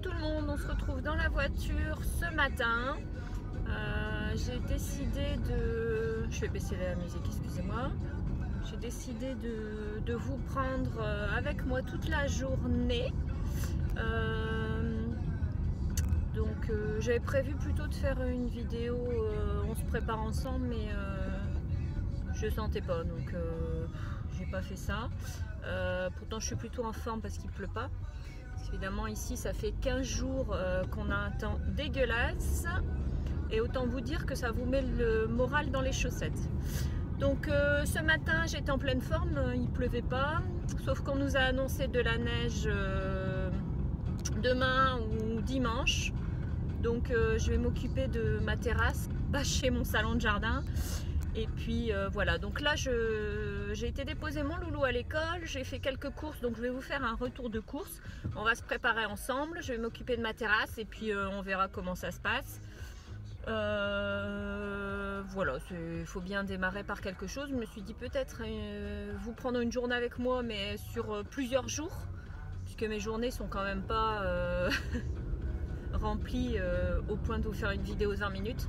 tout le monde, on se retrouve dans la voiture ce matin. J'ai décidé de... Je vais baisser la musique, excusez-moi. J'ai décidé de vous prendre avec moi toute la journée. Donc j'avais prévu plutôt de faire une vidéo, on se prépare ensemble, mais je sentais pas, donc j'ai pas fait ça. Pourtant je suis plutôt en forme parce qu'il pleut pas. Évidemment ici ça fait 15 jours qu'on a un temps dégueulasse et autant vous dire que ça vous met le moral dans les chaussettes. Donc ce matin j'étais en pleine forme, il pleuvait pas, sauf qu'on nous a annoncé de la neige demain ou dimanche. Donc je vais m'occuper de ma terrasse, bâcher mon salon de jardin. Et puis voilà, donc là j'ai été déposer mon loulou à l'école, j'ai fait quelques courses, donc je vais vous faire un retour de course. On va se préparer ensemble, je vais m'occuper de ma terrasse et puis on verra comment ça se passe. Voilà, il faut bien démarrer par quelque chose. Je me suis dit peut-être vous prendre une journée avec moi, mais sur plusieurs jours, puisque mes journées sont quand même pas remplies au point de vous faire une vidéo de 20 minutes.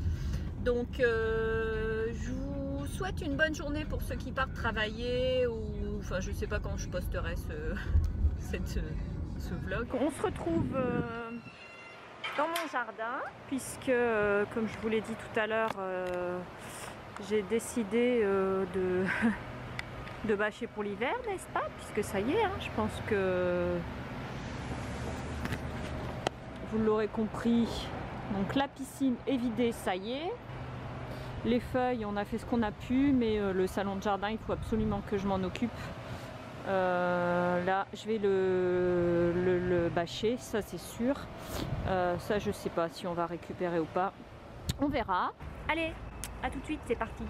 Donc je vous souhaite une bonne journée pour ceux qui partent travailler, ou enfin je sais pas quand je posterai ce vlog. On se retrouve dans mon jardin puisque comme je vous l'ai dit tout à l'heure, j'ai décidé de bâcher pour l'hiver, n'est-ce pas, puisque ça y est, hein, je pense que vous l'aurez compris. Donc la piscine est vidée, ça y est. Les feuilles, on a fait ce qu'on a pu, mais le salon de jardin, il faut absolument que je m'en occupe. Là, je vais le bâcher, ça c'est sûr. Ça, je sais pas si on va récupérer ou pas. On verra. Allez, à tout de suite, c'est parti.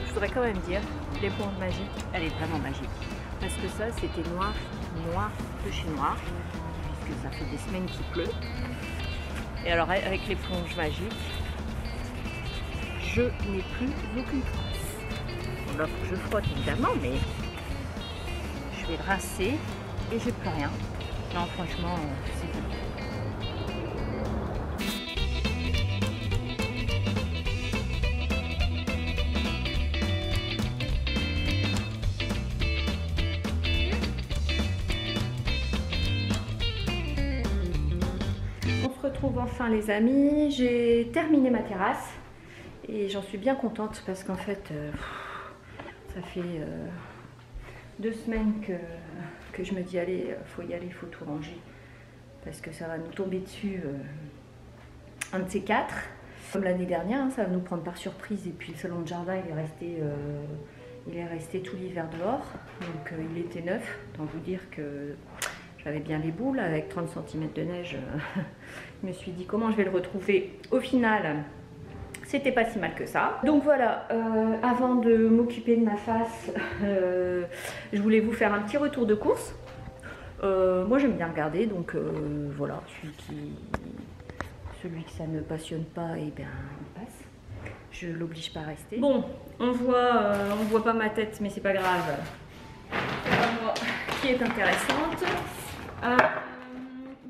Je voudrais quand même dire, l'éponge magique, elle est vraiment magique. Parce que ça, c'était noir, noir de chez noir, puisque ça fait des semaines qu'il pleut. Et alors, avec l'éponge magique, je n'ai plus aucune trace. Bon, là, faut que je frotte évidemment, mais je vais le rincer et j'ai plus rien. Non, franchement, c'est bon. Retrouve enfin les amis, j'ai terminé ma terrasse et j'en suis bien contente parce qu'en fait ça fait 2 semaines que je me dis allez, faut y aller, il faut tout ranger parce que ça va nous tomber dessus un de ces quatre. Comme l'année dernière, hein, ça va nous prendre par surprise et puis le salon de jardin il est resté tout l'hiver dehors, donc il était neuf, autant vous dire que j'avais bien les boules avec 30 cm de neige. Je me suis dit comment je vais le retrouver. Au final, c'était pas si mal que ça. Donc voilà, avant de m'occuper de ma face, je voulais vous faire un petit retour de course. Moi j'aime bien regarder, donc voilà, celui que ça ne passionne pas, et bien il passe. Je l'oblige pas à rester. Bon, on voit pas ma tête, mais c'est pas grave. C'est pas moi qui est intéressante.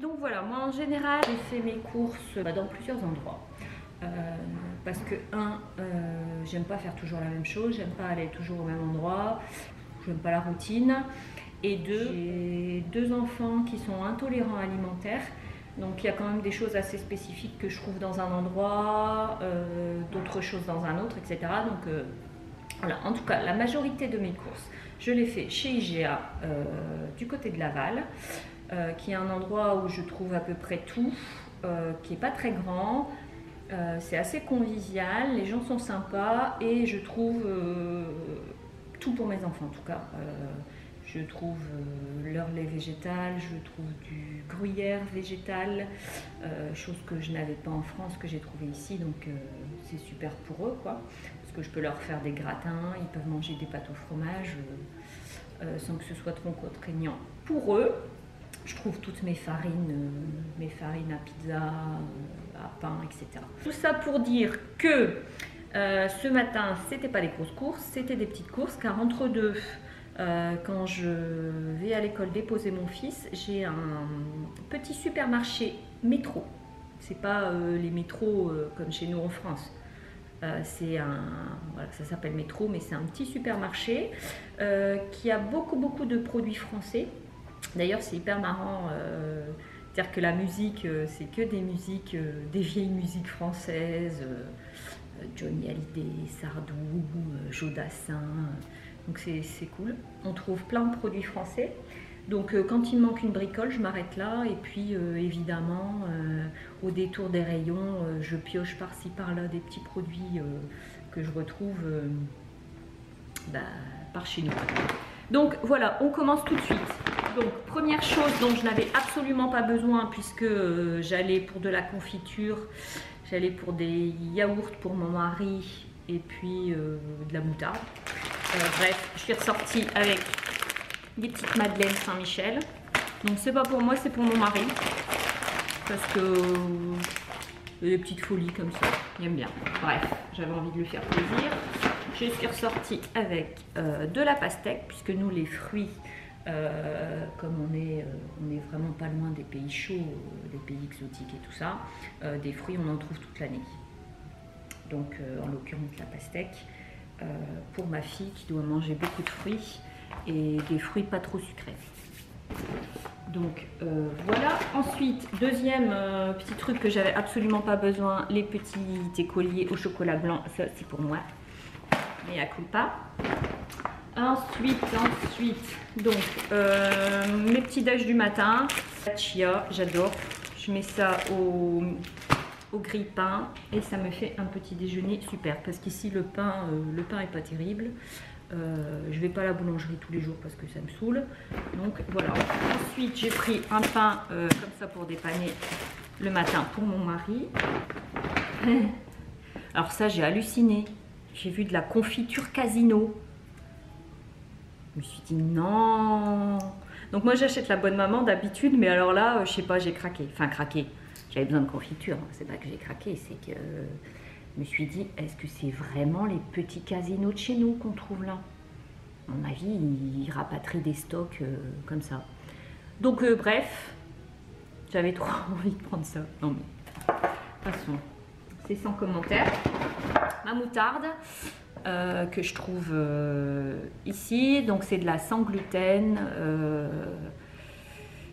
Donc voilà, moi en général j'ai fait mes courses dans plusieurs endroits parce que j'aime pas faire toujours la même chose, j'aime pas aller toujours au même endroit, j'aime pas la routine, et j'ai 2 enfants qui sont intolérants alimentaires, donc il y a quand même des choses assez spécifiques que je trouve dans un endroit, d'autres choses dans un autre, etc. Donc voilà, en tout cas la majorité de mes courses je les fais chez IGA du côté de Laval, qui est un endroit où je trouve à peu près tout, qui n'est pas très grand, C'est assez convivial, les gens sont sympas et je trouve tout pour mes enfants en tout cas. Je trouve leur lait végétal, je trouve du gruyère végétal, chose que je n'avais pas en France, que j'ai trouvé ici, donc c'est super pour eux quoi. Parce que je peux leur faire des gratins, ils peuvent manger des pâtes au fromage sans que ce soit trop contraignant pour eux. Je trouve toutes mes farines à pizza, à pain, etc. Tout ça pour dire que ce matin, c'était pas des grosses courses, c'était des petites courses, car entre deux, quand je vais à l'école déposer mon fils, j'ai un petit supermarché métro. C'est pas les métros comme chez nous en France. C'est voilà, ça s'appelle métro, mais c'est un petit supermarché qui a beaucoup de produits français. D'ailleurs, c'est hyper marrant, c'est-à-dire que la musique, c'est que des musiques, des vieilles musiques françaises, Johnny Hallyday, Sardou, Jodassin, donc c'est cool. On trouve plein de produits français. Donc quand il me manque une bricole, je m'arrête là et puis évidemment, au détour des rayons, je pioche par-ci par-là des petits produits que je retrouve par chez nous. Donc voilà, on commence tout de suite. Donc première chose dont je n'avais absolument pas besoin puisque j'allais pour de la confiture, j'allais pour des yaourts pour mon mari et puis de la moutarde. Bref, je suis ressortie avec des petites madeleines Saint-Michel. Donc c'est pas pour moi, c'est pour mon mari. Parce que des petites folies comme ça, il aime bien. Bref, j'avais envie de lui faire plaisir. Je suis ressortie avec de la pastèque, puisque nous les fruits, comme on est vraiment pas loin des pays chauds, des pays exotiques et tout ça, des fruits on en trouve toute l'année. Donc en l'occurrence la pastèque, pour ma fille qui doit manger beaucoup de fruits et des fruits pas trop sucrés. Donc voilà. Ensuite, deuxième petit truc que j'avais absolument pas besoin, les petits écoliers au chocolat blanc, ça c'est pour moi. Mais à coup pas. Ensuite, donc mes petits déj du matin, la chia, j'adore. Je mets ça au grille-pain et ça me fait un petit déjeuner super. Parce qu'ici le pain est pas terrible. Je vais pas à la boulangerie tous les jours parce que ça me saoule. Donc voilà. Ensuite, j'ai pris un pain comme ça pour dépanner le matin pour mon mari. Alors ça, j'ai halluciné. J'ai vu de la confiture Casino. Je me suis dit non. Donc moi j'achète la bonne maman d'habitude, mais alors là, je sais pas, j'ai craqué. Enfin craqué. J'avais besoin de confiture. C'est pas que j'ai craqué, c'est que je me suis dit, est-ce que c'est vraiment les petits casinos de chez nous qu'on trouve là? À mon avis, ils rapatrient des stocks comme ça. Donc bref, j'avais trop envie de prendre ça. Non mais, de toute façon, c'est sans commentaire. Ma moutarde que je trouve ici, donc c'est de la sans gluten.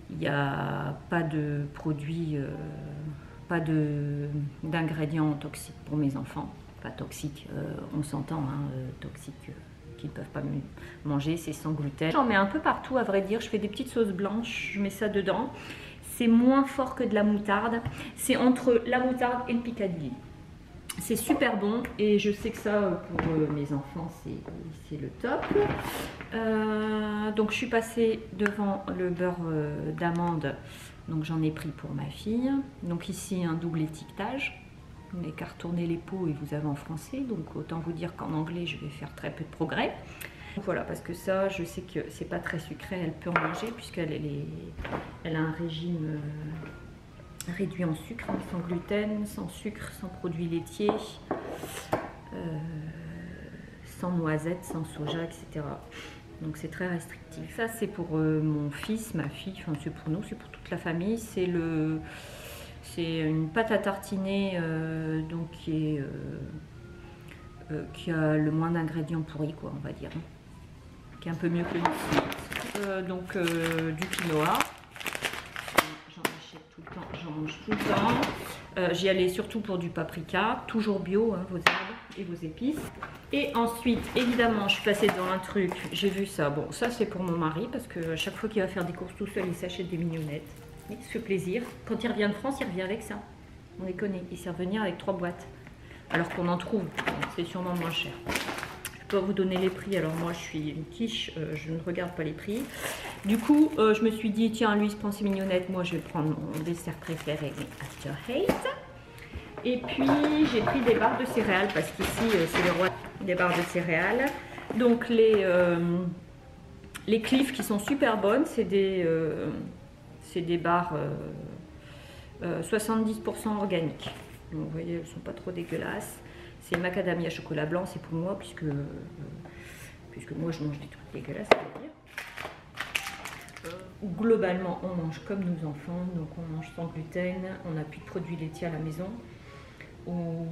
Il n'y a pas de produits, pas d'ingrédients toxiques pour mes enfants. Pas toxiques, on s'entend, hein, toxiques qu'ils ne peuvent pas manger, c'est sans gluten. J'en mets un peu partout à vrai dire, je fais des petites sauces blanches, je mets ça dedans. C'est moins fort que de la moutarde, c'est entre la moutarde et le Piccadilly. C'est super bon et je sais que ça pour mes enfants c'est le top. Donc je suis passée devant le beurre d'amande, donc j'en ai pris pour ma fille. Donc ici un double étiquetage, vous n'avez qu'à retourner les pots et vous avez en français, donc autant vous dire qu'en anglais je vais faire très peu de progrès. Donc voilà, parce que ça je sais que c'est pas très sucré, elle peut en manger puisqu'elle a un régime réduit en sucre, hein, sans gluten, sans sucre, sans produits laitiers, sans noisettes, sans soja, etc. Donc c'est très restrictif. Ça c'est pour mon fils, ma fille, enfin c'est pour nous, c'est pour toute la famille. C'est une pâte à tartiner donc qui a le moins d'ingrédients pourris quoi, on va dire, hein, qui est un peu mieux que le donc du quinoa. J'en mange tout le temps. J'y allais surtout pour du paprika, toujours bio, hein, vos herbes et vos épices. Et ensuite, évidemment, je suis passée dans un truc, j'ai vu ça. Bon, ça c'est pour mon mari parce que chaque fois qu'il va faire des courses tout seul, il s'achète des mignonnettes. Il se fait plaisir. Quand il revient de France, il revient avec ça. On déconne, ils servent venir avec 3 boîtes. Alors qu'on en trouve, c'est sûrement moins cher. Je peux vous donner les prix, alors moi je suis une quiche, je ne regarde pas les prix. Du coup, je me suis dit, tiens, lui il se prend ses mignonnettes, moi je vais prendre mon dessert préféré, les After Eight. Et puis j'ai pris des barres de céréales, parce qu'ici c'est le roi des barres de céréales. Donc les Cliff qui sont super bonnes, c'est des barres 70% organiques. Donc, vous voyez, elles ne sont pas trop dégueulasses. C'est macadamia chocolat blanc, c'est pour moi, puisque moi je mange des trucs dégueulasses, à dire. Globalement, on mange comme nos enfants, donc on mange sans gluten, on n'a plus de produits laitiers à la maison, ou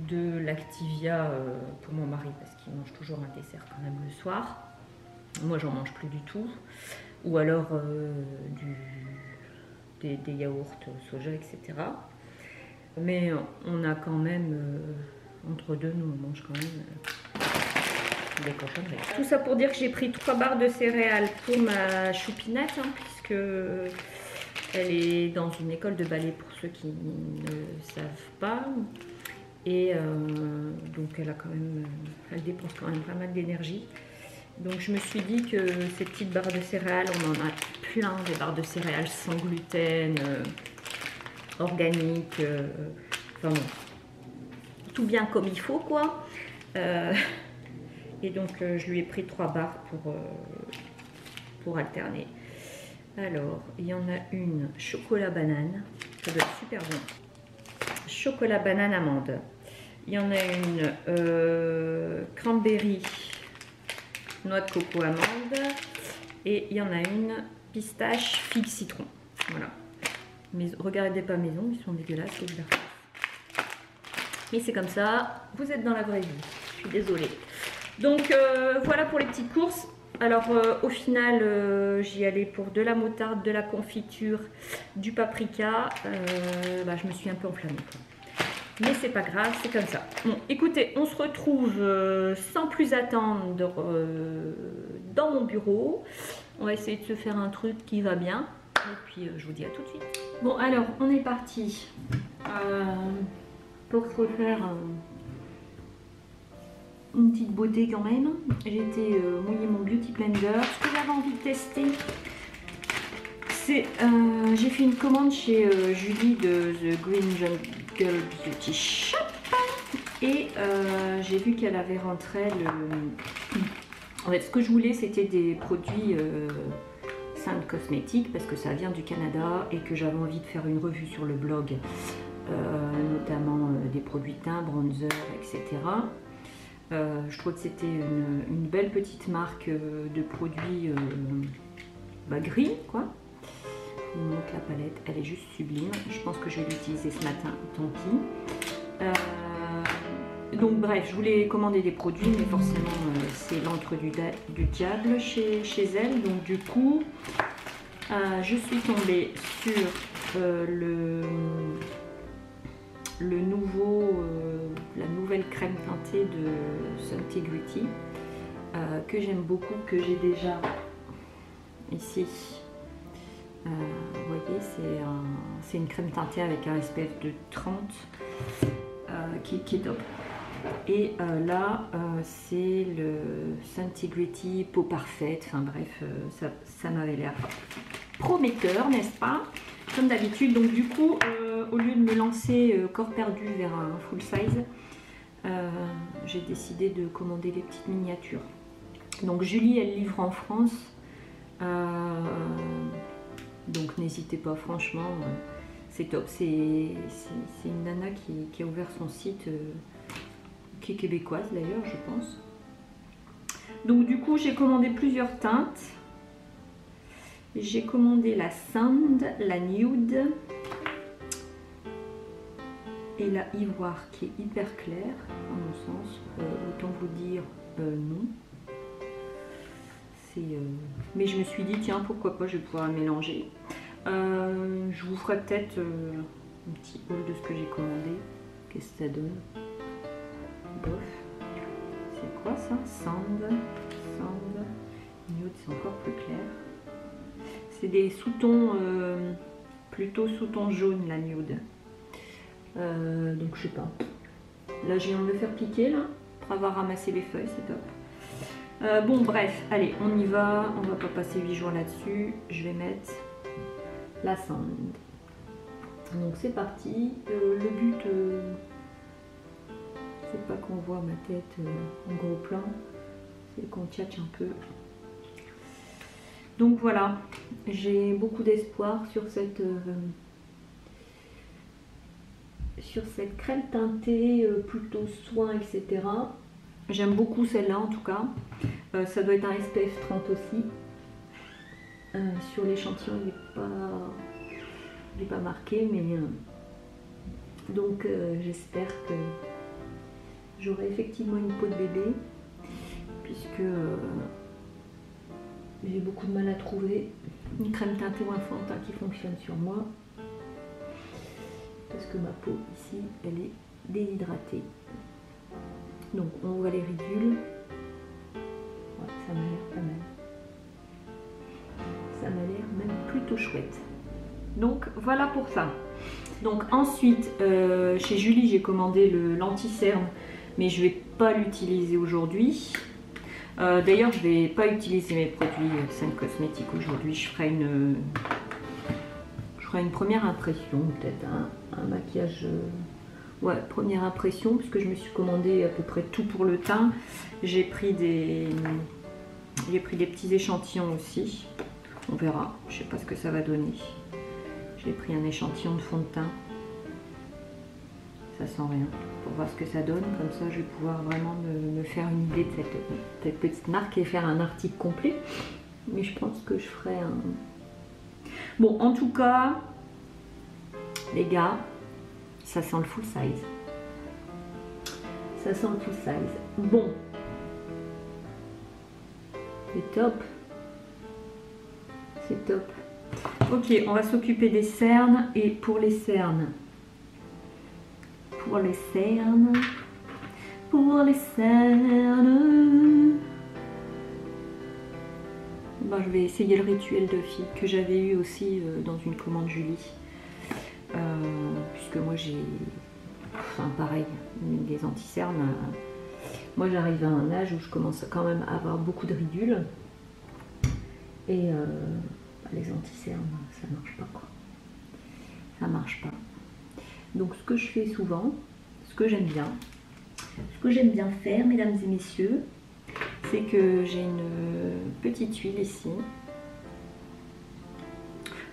de l'activia pour mon mari, parce qu'il mange toujours un dessert quand même le soir. Moi, j'en mange plus du tout. Ou alors des yaourts soja, etc. Mais on a quand même, entre deux, nous on mange quand même des cochonneries. Tout ça pour dire que j'ai pris 3 barres de céréales pour ma choupinette, hein, puisque elle est dans une école de ballet pour ceux qui ne savent pas. Et donc elle dépense quand même pas mal d'énergie. Donc je me suis dit que ces petites barres de céréales, on en a plein, des barres de céréales sans gluten, organiques, enfin bon, tout bien comme il faut quoi. Et donc je lui ai pris 3 barres pour alterner. Alors, il y en a une chocolat banane, ça doit être super bon. Chocolat banane amande. Il y en a une cranberry noix de coco amande, et il y en a une pistache figue citron. Voilà. Mais regardez pas mes ongles, ils sont dégueulasses, faut que je les refasse. Mais c'est comme ça, vous êtes dans la vraie vie, je suis désolée. Donc voilà pour les petites courses. Alors au final j'y allais pour de la moutarde, de la confiture, du paprika. Je me suis un peu enflammée quoi. Mais c'est pas grave, c'est comme ça. Bon, écoutez, on se retrouve sans plus attendre dans mon bureau. On va essayer de se faire un truc qui va bien. Et puis je vous dis à tout de suite. Bon alors, on est parti pour se refaire une petite beauté quand même. J'ai été mouiller mon Beauty Blender. Ce que j'avais envie de tester, c'est... j'ai fait une commande chez Julie de The Green Jungle Beauty Shop. Et j'ai vu qu'elle avait rentré le... En fait, ce que je voulais, c'était des produits Sainte Cosmétique, parce que ça vient du Canada et que j'avais envie de faire une revue sur le blog, notamment des produits teint, bronzer, etc. Je trouve que c'était une belle petite marque de produits gris, quoi. Je vous montre la palette, elle est juste sublime. Je pense que je vais l'utiliser ce matin, tant pis. Donc bref, je voulais commander des produits, mais forcément c'est l'antre du diable chez elle. Donc du coup, je suis tombée sur la nouvelle crème teintée de Suntegrity, que j'aime beaucoup, que j'ai déjà ici. Vous voyez, c'est une crème teintée avec un SPF de 30 qui est top. Et là, c'est le Suntegrity peau parfaite. Enfin bref, ça m'avait l'air prometteur, n'est-ce pas? Comme d'habitude. Donc du coup, au lieu de me lancer corps perdu vers un full size, j'ai décidé de commander les petites miniatures. Donc Julie, elle livre en France. Donc n'hésitez pas, franchement, c'est top. C'est une nana qui a ouvert son site, qui est québécoise d'ailleurs, je pense. Donc du coup, j'ai commandé plusieurs teintes. J'ai commandé la Sand, la Nude et la Ivoire, qui est hyper claire, à mon sens. Autant vous dire non. Mais je me suis dit, tiens, pourquoi pas, je vais pouvoir mélanger. Je vous ferai peut-être un petit haul de ce que j'ai commandé. Qu'est-ce que ça donne? Bof. C'est quoi ça? Sand. Nude, c'est encore plus clair. C'est des sous-tons, plutôt sous-ton jaune, la Nude. Donc je sais pas. Là je viens de me faire piquer là, pour avoir ramassé les feuilles, c'est top. Bon bref, allez on y va, on va pas passer 8 jours là-dessus. Je vais mettre la sand. Donc c'est parti. Le but, c'est pas qu'on voit ma tête en gros plan, c'est qu'on tchatche un peu. Donc voilà, j'ai beaucoup d'espoir sur cette crème teintée plutôt soin, etc. J'aime beaucoup celle-là en tout cas. Ça doit être un SPF 30 aussi. Sur l'échantillon, il n'est pas marqué, mais donc j'espère que j'aurai effectivement une peau de bébé, puisque j'ai beaucoup de mal à trouver une crème teintée ou un fond de teint qui fonctionne sur moi. Parce que ma peau ici, elle est déshydratée. Donc on voit les ridules. Ouais, ça m'a l'air pas mal. Ça m'a l'air même plutôt chouette. Donc voilà pour ça. Donc ensuite, chez Julie, j'ai commandé l'anti-cerne, mais je ne vais pas l'utiliser aujourd'hui. D'ailleurs, je ne vais pas utiliser mes produits Sen Cosmetics aujourd'hui. Je ferai une première impression, peut-être un maquillage. Ouais, première impression, puisque je me suis commandé à peu près tout pour le teint. J'ai pris des petits échantillons aussi. On verra, je sais pas ce que ça va donner. J'ai pris un échantillon de fond de teint. Ça sent rien. Pour voir ce que ça donne, comme ça je vais pouvoir vraiment me faire une idée de cette petite marque et faire un article complet. Mais je pense que je ferai un... Bon, en tout cas, les gars, ça sent le full size. Ça sent le full size. Bon. C'est top. C'est top. Ok, on va s'occuper des cernes. Et pour les cernes, ben, je vais essayer le rituel de fille que j'avais eu aussi dans une commande Julie. Puisque moi j'ai, enfin pareil, des anti-cernes. Moi j'arrive à un âge où je commence quand même à avoir beaucoup de ridules. Et les anti-cernes, ça marche pas quoi. Ça marche pas. Donc ce que je fais souvent, ce que j'aime bien faire, mesdames et messieurs, c'est que j'ai une petite huile ici.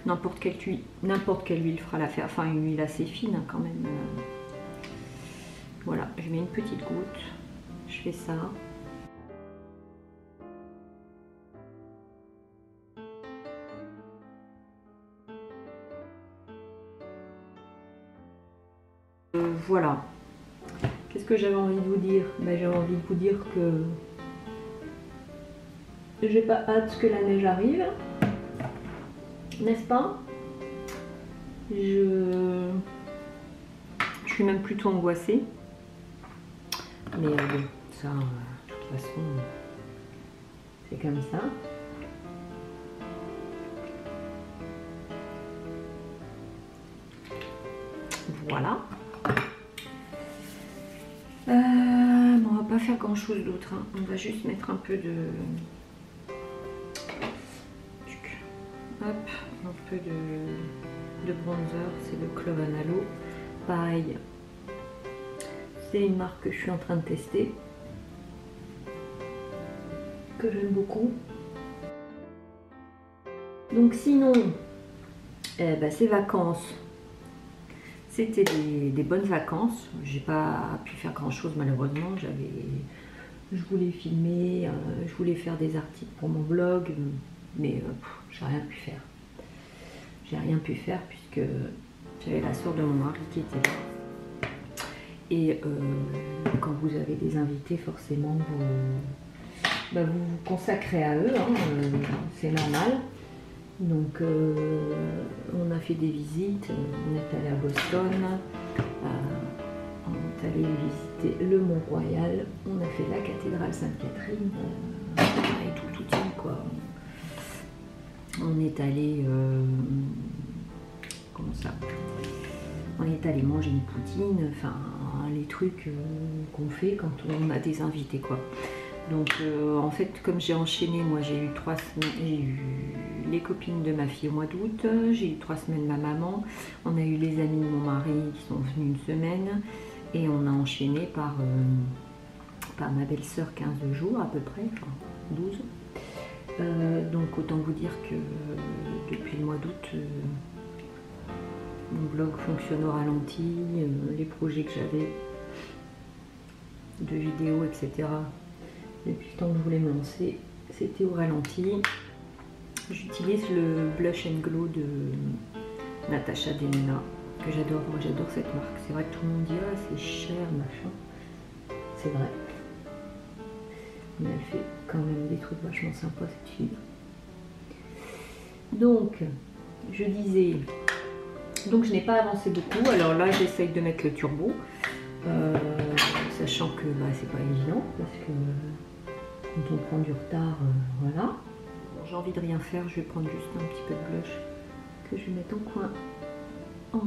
N'importe quelle huile fera l'affaire, enfin une huile assez fine quand même. Voilà, je mets une petite goutte, je fais ça. Voilà. Qu'est-ce que j'avais envie de vous dire? Ben, j'avais envie de vous dire que j'ai pas hâte que la neige arrive, n'est-ce pas? Je suis même plutôt angoissée. Mais bon, ça, de toute façon, c'est comme ça. Voilà. Bon, on va pas faire grand chose d'autre, hein. On va juste mettre un peu de... Hop, un peu de bronzer, c'est le Clove Halo. Pareil, c'est une marque que je suis en train de tester, que j'aime beaucoup. Donc sinon, ces vacances, c'était des bonnes vacances. J'ai pas pu faire grand chose malheureusement. Je voulais filmer, je voulais faire des articles pour mon blog, mais j'ai rien pu faire. J'ai rien pu faire puisque j'avais la sœur de mon mari qui était là. Et quand vous avez des invités, forcément vous vous consacrez à eux, hein, c'est normal. Donc on a fait des visites, on est allé à Boston, on est allé visiter le Mont-Royal, on a fait la cathédrale Sainte-Catherine, et tout seul quoi. On est allé, comment ça, on est allé manger une poutine, enfin les trucs qu'on fait quand on a des invités quoi. Donc en fait comme j'ai enchaîné, moi j'ai eu 3 semaines, j'ai eu les copines de ma fille au mois d'août, j'ai eu 3 semaines ma maman, on a eu les amis de mon mari qui sont venus une semaine et on a enchaîné par ma belle-sœur 15 jours à peu près, enfin 12. Donc autant vous dire que depuis le mois d'août, mon blog fonctionne au ralenti, les projets que j'avais de vidéos, etc. Depuis le temps que je voulais me lancer, c'était au ralenti. J'utilise le Blush and Glow de Natasha Denona, que j'adore. Moi j'adore cette marque. C'est vrai que tout le monde dit ah c'est cher, machin. C'est vrai. Mais elle fait quand même des trucs vachement sympas cette fille. Donc, je disais, donc je n'ai pas avancé beaucoup. Alors là, j'essaye de mettre le turbo, sachant que bah, c'est pas évident parce que quand on prend du retard, voilà. Bon, j'ai envie de rien faire, je vais prendre juste un petit peu de blush que je vais mettre en coin, en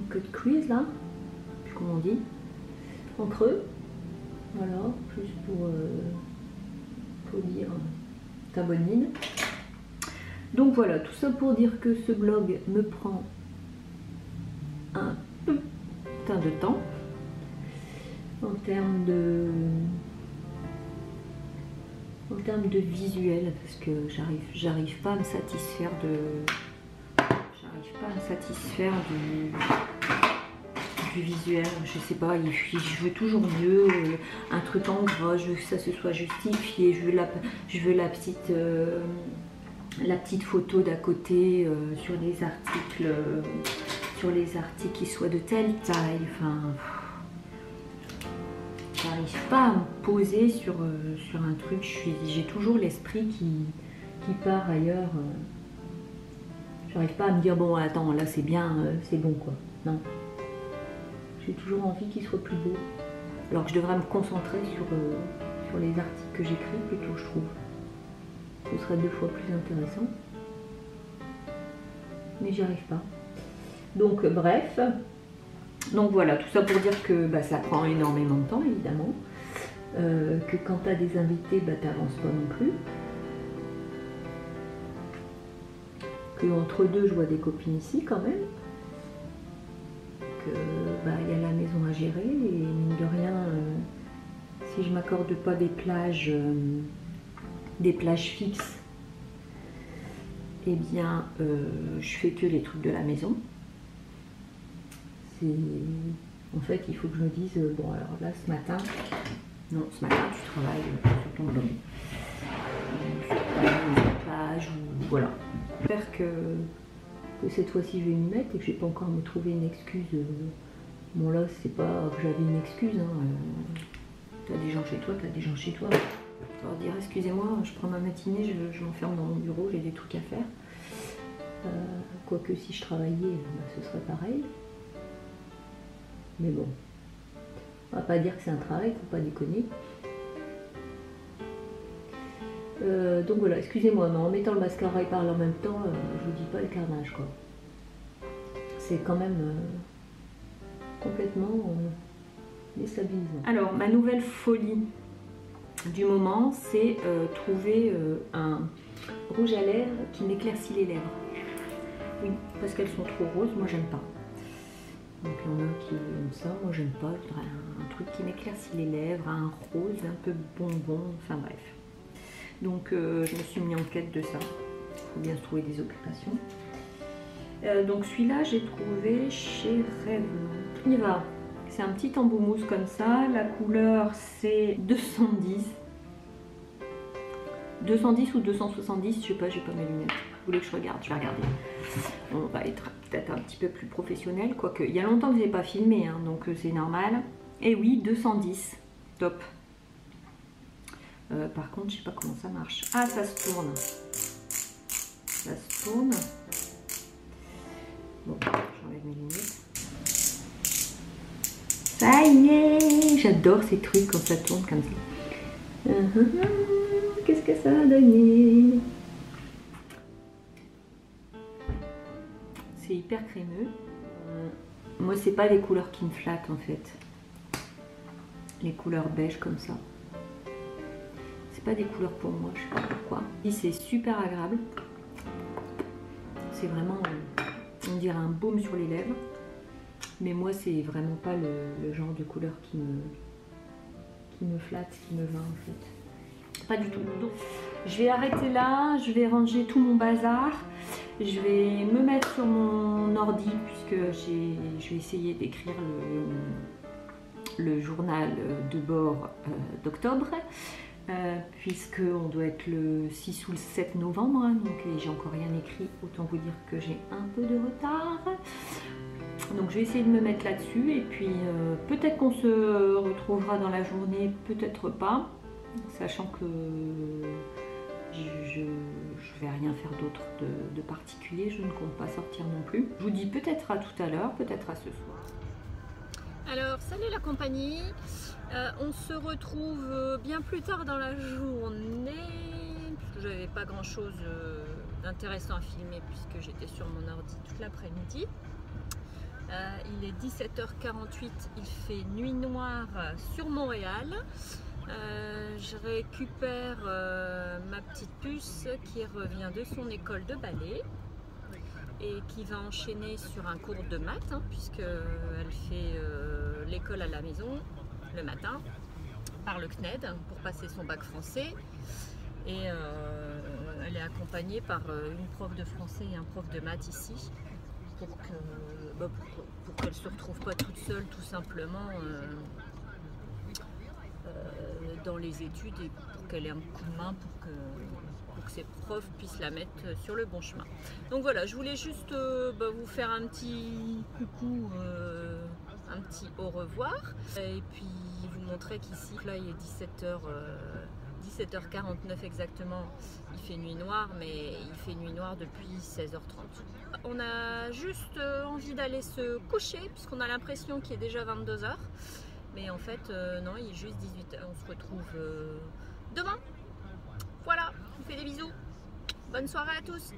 cut crease là, je sais plus comment on dit, en creux. Voilà, juste pour dire ta bonne mine. Donc voilà, tout ça pour dire que ce blog me prend un putain de temps en termes de visuel, parce que j'arrive pas à me satisfaire du visuel, je sais pas, je veux toujours mieux, un truc en gras, je veux que ça se soit justifié, je veux la petite photo d'à côté sur les articles qui soient de telle taille, enfin, j'arrive pas à me poser sur un truc, j'ai toujours l'esprit qui part ailleurs, j'arrive pas à me dire bon attends là c'est bien, c'est bon quoi, non. J'ai toujours envie qu'il soit plus beau. Alors que je devrais me concentrer sur les articles que j'écris plutôt, je trouve. Ce serait 2 fois plus intéressant. Mais j'y arrive pas. Donc bref. Donc voilà, tout ça pour dire que bah, ça prend énormément de temps, évidemment. Que quand tu as des invités, bah, tu n'avances pas non plus. Que entre deux, je vois des copines ici quand même. Bah, y a la maison à gérer et mine de rien, si je m'accorde pas des plages fixes, eh bien je fais que les trucs de la maison. En fait il faut que je me dise bon alors là ce matin tu travailles sur ton blog, sur ta page ou voilà. J'espère que cette fois-ci je vais m'y mettre et que je vais pas encore me trouver une excuse. Bon là c'est pas que j'avais une excuse, hein. T'as des gens chez toi, leur dire excusez-moi, je prends ma matinée, je m'enferme dans mon bureau, j'ai des trucs à faire. Quoique si je travaillais, bah, ce serait pareil. Mais bon, on va pas dire que c'est un travail, faut pas déconner. Donc voilà, excusez-moi, mais en mettant le mascara et parler en même temps, je vous dis pas le carnage quoi. C'est quand même complètement déstabilisant. Alors ma nouvelle folie du moment, c'est trouver un rouge à lèvres qui m'éclaircit les lèvres. Oui, parce qu'elles sont trop roses, moi j'aime pas. Donc il y en a qui aiment ça, moi j'aime pas. Je voudrais un truc qui m'éclaircit les lèvres, un rose un peu bonbon, enfin bref. Donc je me suis mis en quête de ça. Il faut bien se trouver des occupations. Donc celui-là j'ai trouvé chez Rêve. Il va. C'est un petit embout mousse comme ça. La couleur c'est 210. 210 ou 270, je sais pas, j'ai pas mes lunettes. Vous voulez que je regarde? Je vais regarder. On va être peut-être un petit peu plus professionnel, quoique il y a longtemps que je n'ai pas filmé, hein, donc c'est normal. Et oui, 210. Top. Par contre, je sais pas comment ça marche. Ah, ça se tourne. Ça se tourne. Bon, j'enlève mes lunettes. Ça y est, j'adore ces trucs quand ça tourne comme ça. Qu'est-ce que ça a donné? C'est hyper crémeux. Moi, c'est pas les couleurs qui me flattent en fait. Les couleurs beige comme ça. C'est pas des couleurs pour moi, je sais pas pourquoi. Et c'est super agréable. C'est vraiment, on dirait un baume sur les lèvres. Mais moi, c'est vraiment pas le genre de couleur qui me flatte, qui me va en fait. Pas du tout. Donc, je vais arrêter là, je vais ranger tout mon bazar. Je vais me mettre sur mon ordi puisque je vais essayer d'écrire le journal de bord d'octobre. Puisqu'on doit être le 6 ou le 7 novembre, hein, donc j'ai encore rien écrit, autant vous dire que j'ai un peu de retard. Donc je vais essayer de me mettre là-dessus et puis peut-être qu'on se retrouvera dans la journée, peut-être pas, sachant que je vais rien faire d'autre de particulier, je ne compte pas sortir non plus. Je vous dis peut-être à tout à l'heure, peut-être à ce soir. Alors salut la compagnie, on se retrouve bien plus tard dans la journée, puisque j'avais pas grand chose d'intéressant à filmer puisque j'étais sur mon ordi toute l'après-midi. Il est 17h48, il fait nuit noire sur Montréal. Je récupère ma petite puce qui revient de son école de ballet et qui va enchaîner sur un cours de maths, hein, puisqu'elle fait l'école à la maison le matin par le CNED pour passer son bac français. Et elle est accompagnée par une prof de français et un prof de maths ici pour qu'elle ne se retrouve pas toute seule tout simplement dans les études et pour qu'elle ait un coup de main pour que ses profs puissent la mettre sur le bon chemin. Donc voilà, je voulais juste vous faire un petit coucou, un petit au revoir et puis vous montrer qu'ici, là il est 17h49 exactement, il fait nuit noire, mais il fait nuit noire depuis 16h30. On a juste envie d'aller se coucher puisqu'on a l'impression qu'il est déjà 22h. Mais en fait, non, il est juste 18h. On se retrouve demain. Voilà, je vous fais des bisous. Bonne soirée à tous.